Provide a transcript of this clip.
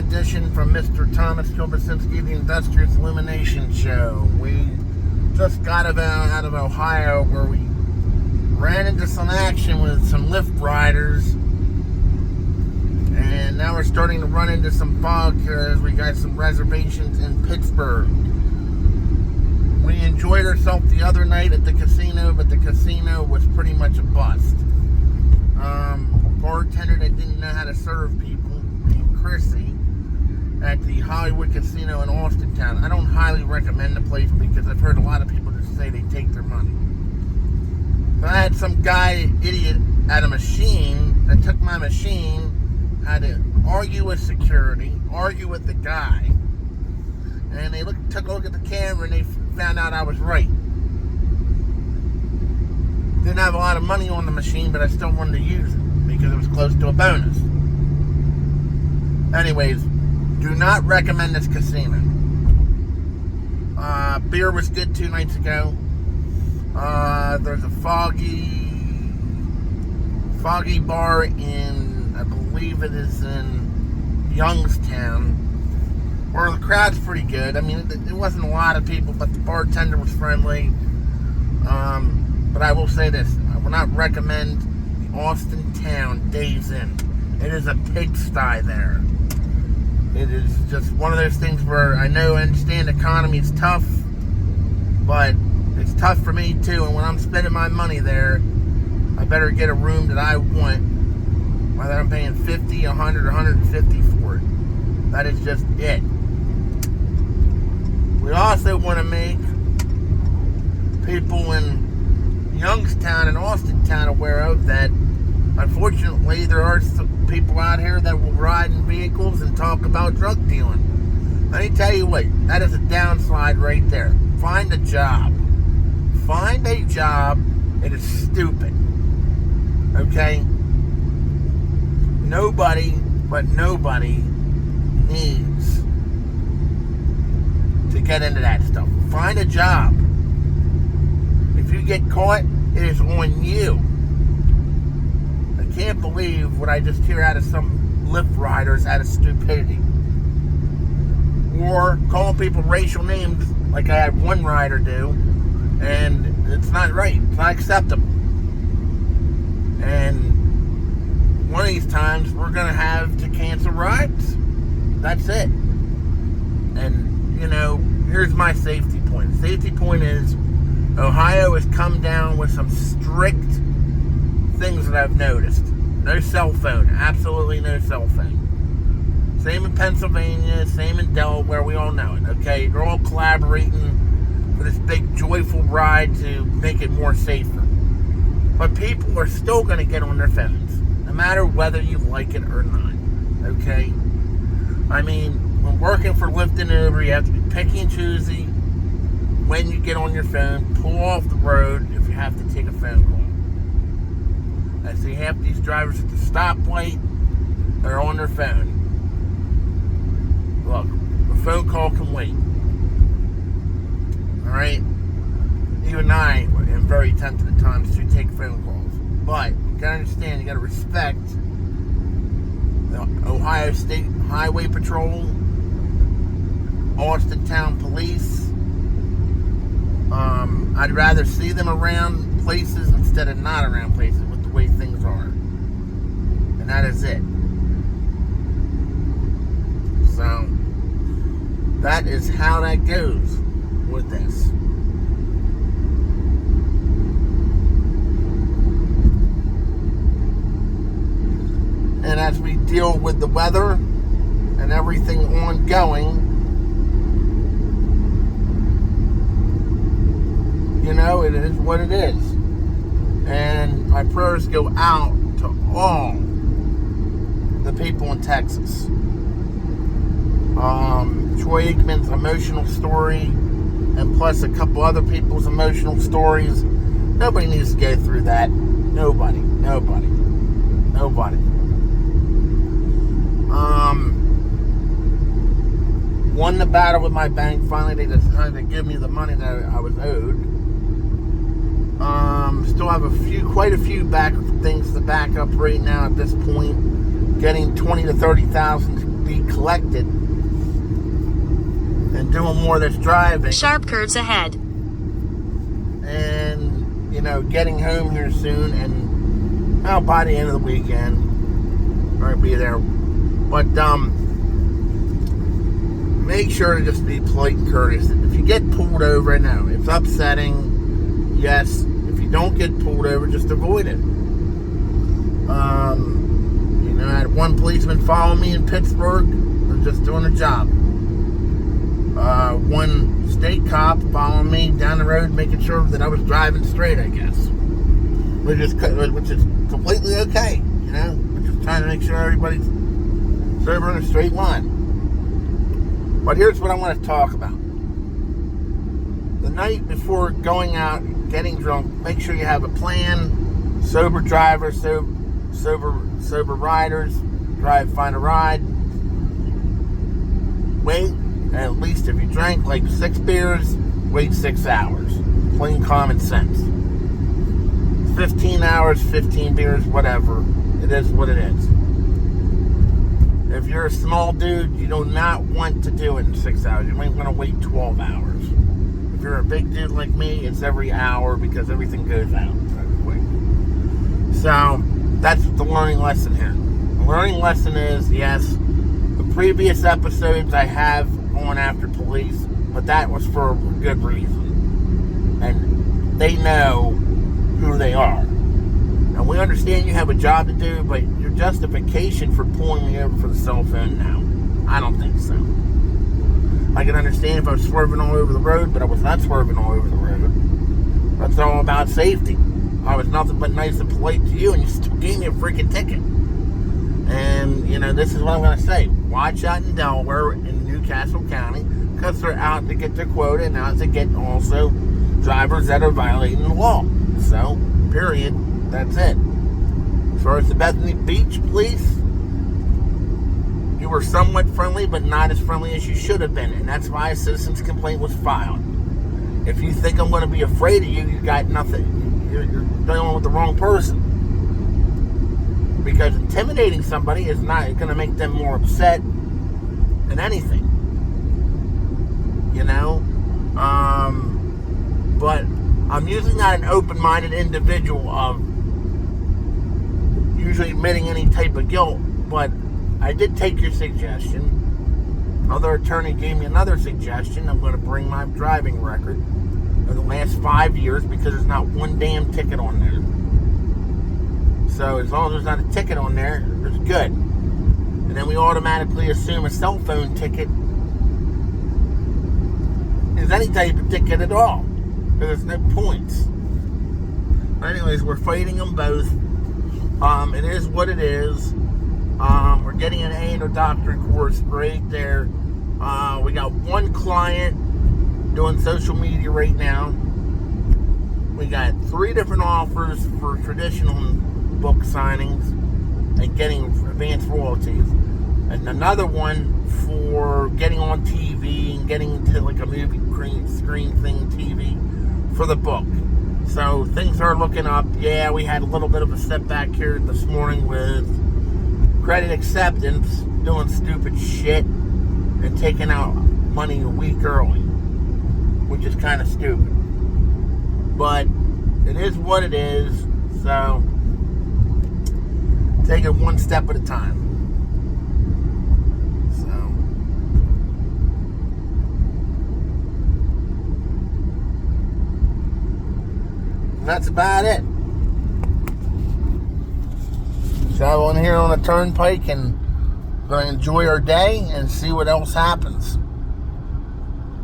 edition from Mr. Thomas Kilbasinski, the Industrious Illumination Show. We just got out of Ohio, where we ran into some action with some Lyft riders, and now we're starting to run into some fog because we got some reservations in Pittsburgh. We enjoyed ourselves the other night at the casino, but the casino was pretty much a bust. Bartender that didn't know how to serve people, named Chrissy, at the Hollywood Casino in Austintown. I don't highly recommend the place because I've heard a lot of people just say they take their money. But I had some idiot at a machine that took my machine, had to argue with security, argue with the guy, and they took a look at the camera and they found out I was right. Didn't have a lot of money on the machine, but I still wanted to use it because it was close to a bonus. Anyways, do not recommend this casino. Beer was good 2 nights ago. There's a foggy bar in, I believe it is in Youngstown, where the crowd's pretty good. I mean, it wasn't a lot of people, but the bartender was friendly. But I will say this, I will not recommend the Austintown Days Inn. It is a pigsty there. It is just one of those things where I understand the economy is tough, but it's tough for me too. And when I'm spending my money there, I better get a room that I want, whether I'm paying $50, $100, or $150 for it. That is just it. We also want to make people in Youngstown and Austintown aware of that, unfortunately, there are some people out here that will ride in vehicles and talk about drug dealing. Let me tell you what, that is a downslide right there. Find a job. Find a job. It is stupid. Okay? Nobody needs to get into that stuff. Find a job. If you get caught, it is on you. I can't believe what I just hear out of some Lyft riders out of stupidity. Or calling people racial names like I had one rider do, and it's not right. It's not acceptable. And one of these times we're going to have to cancel rides. That's it. And, here's my safety point. Safety point is Ohio has come down with some strict things that I've noticed. No cell phone. Absolutely no cell phone. Same in Pennsylvania. Same in Delaware. We all know it. Okay? They're all collaborating for this big joyful ride to make it more safer. But people are still going to get on their phones, no matter whether you like it or not. Okay? I mean, when working for Lyft and Uber, you have to be picky and choosy when you get on your phone. Pull off the road if you have to take a phone call. I see half these drivers at the stoplight are on their phone. Look, a phone call can wait. Alright? Even I am very tempted at times to take phone calls. But you gotta understand, you gotta respect the Ohio State Highway Patrol, Austintown Police. I'd rather see them around places instead of not around places with the way things are. And that is it. So, that is how that goes with this. And as we deal with the weather and everything ongoing, it is what it is. And my prayers go out to all the people in Texas. Troy Aikman's emotional story, and plus a couple other people's emotional stories. Nobody needs to go through that. Nobody. Won the battle with my bank. Finally, they decided to give me the money that I was owed. Still have quite a few things to back up right now at this point. Getting $20,000 to $30,000 be collected and doing more that's driving. Sharp curves ahead. And, getting home here soon, and by the end of the weekend, I'll be there. But, make sure to just be polite and courteous. If you get pulled over, I know it's upsetting. Yes, if you don't get pulled over, just avoid it. I had one policeman follow me in Pittsburgh. I was just doing a job. One state cop following me down the road, making sure that I was driving straight, I guess. Which is completely okay, We're just trying to make sure everybody's sober in a straight line. But here's what I want to talk about. The night before going out, getting drunk, make sure you have a plan. Sober drivers, sober riders, find a ride. Wait, at least if you drank like 6 beers, wait 6 hours. Plain common sense. 15 hours, 15 beers, whatever. It is what it is. If you're a small dude, you do not want to do it in 6 hours. You might want to wait 12 hours. If you're a big dude like me, it's every hour because everything goes out very quick. So, that's the learning lesson here. The learning lesson is, yes, the previous episodes I have going after police, but that was for a good reason. And they know who they are. And we understand you have a job to do, but your justification for pulling me over for the cell phone now, I don't think so. I can understand if I was swerving all over the road, but I was not swerving all over the road. That's all about safety. I was nothing but nice and polite to you, and you still gave me a freaking ticket. And, this is what I'm going to say. Watch out in Delaware, in Newcastle County, because they're out to get their quota and out to get also drivers that are violating the law. So, period. That's it. As far as the Bethany Beach police, you were somewhat friendly, but not as friendly as you should have been. And that's why a citizen's complaint was filed. If you think I'm going to be afraid of you, you got nothing. You're dealing with the wrong person. Because intimidating somebody is not going to make them more upset than anything. But I'm usually not an open-minded individual of usually admitting any type of guilt, but I did take your suggestion. Another attorney gave me another suggestion. I'm going to bring my driving record of the last 5 years because there's not one damn ticket on there. So as long as there's not a ticket on there, it's good. And then we automatically assume a cell phone ticket is any type of ticket at all. Because there's no points. But anyways, we're fighting them both. It is what it is. We're getting an A in our doctorate course right there. We got one client doing social media right now. We got 3 different offers for traditional book signings and getting advanced royalties. And another one for getting on TV and getting into like a movie screen thing TV for the book. So things are looking up. Yeah, we had a little bit of a setback here this morning with credit acceptance doing stupid shit and taking out money a week early, which is kind of stupid. But it is what it is. So take it one step at a time. That's about it. Traveling here on a turnpike and going to enjoy our day and see what else happens.